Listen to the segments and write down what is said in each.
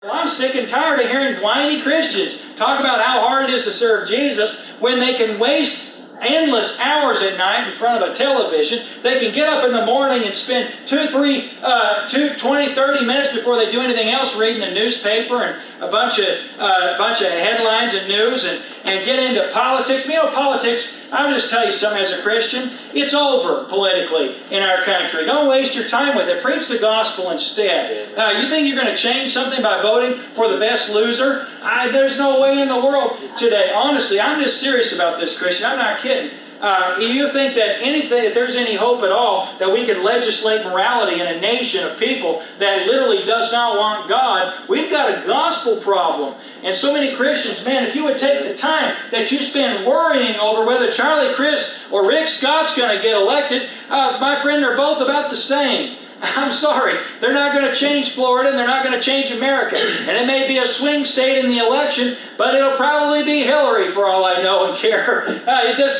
Well, I'm sick and tired of hearing whiny Christians talk about how hard it is to serve Jesus when they can waste endless hours at night in front of a television. They can get up in the morning and spend 20, 30 minutes before they do anything else reading a newspaper and a bunch of headlines and news and get into politics. You know, politics, I'll just tell you something as a Christian, it's over politically in our country. Don't waste your time with it. Preach the gospel instead. You think you're going to change something by voting for the best loser? There's no way in the world today. Honestly, I'm just serious about this, Christian. I'm not kidding. You think that if there's any hope at all that we can legislate morality in a nation of people that literally does not want God, we've got a gospel problem. And so many Christians, man, if you would take the time that you spend worrying over whether Charlie Crist or Rick Scott's going to get elected, my friend, they're both about the same. I'm sorry, they're not going to change Florida and they're not going to change America. And it may be a swing state in the election, but it'll probably be Hillary for all I know and care.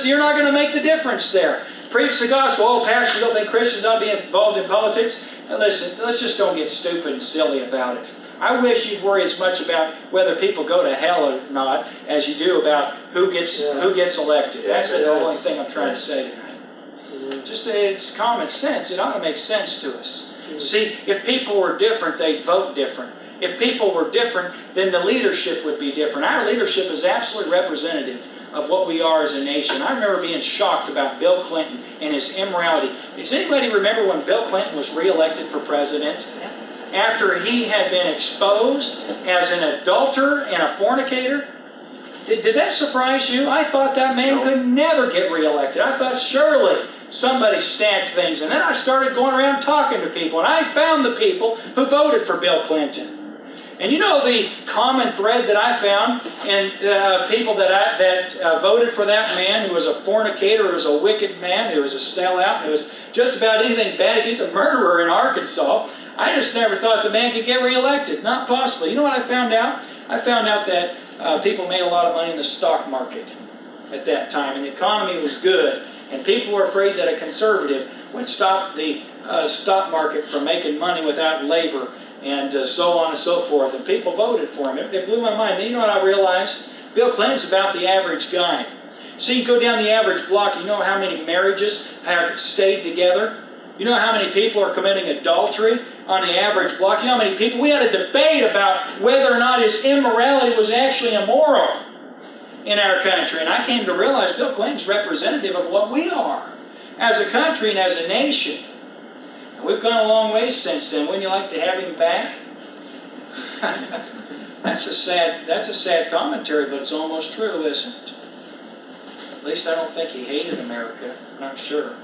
You're not going to make the difference there. Preach the gospel. Oh, Pastor, you don't think Christians ought to be involved in politics? Now listen, let's just don't get stupid and silly about it. I wish you'd worry as much about whether people go to hell or not as you do about who gets elected. That's the only thing I'm trying to say tonight. Just it's common sense. It ought to make sense to us. See, if people were different, they'd vote different. If people were different, then the leadership would be different. Our leadership is absolutely representative of what we are as a nation. I remember being shocked about Bill Clinton and his immorality. Does anybody remember when Bill Clinton was reelected for president? After he had been exposed as an adulterer and a fornicator? Did that surprise you? I thought that man could never get reelected. I thought surely somebody stacked things. And then I started going around talking to people, and I found the people who voted for Bill Clinton. And you know the common thread that I found in people that voted for that man who was a fornicator, who was a wicked man, who was a sellout, who was just about anything bad. If he's a murderer in Arkansas, I just never thought the man could get reelected. Not possible. You know what I found out? I found out that people made a lot of money in the stock market at that time, and the economy was good. And people were afraid that a conservative would stop the stock market from making money without labor and so on and so forth. And people voted for him. It blew my mind. Then you know what I realized? Bill Clinton's about the average guy. See, you go down the average block, you know how many marriages have stayed together? You know how many people are committing adultery on the average block? You know how many people? We had a debate about whether or not his immorality was actually immoral in our country. And I came to realize Bill Clinton's representative of what we are as a country and as a nation. And we've gone a long way since then. Wouldn't you like to have him back? That's a sad commentary, but it's almost true, isn't it? At least I don't think he hated America. I'm not sure.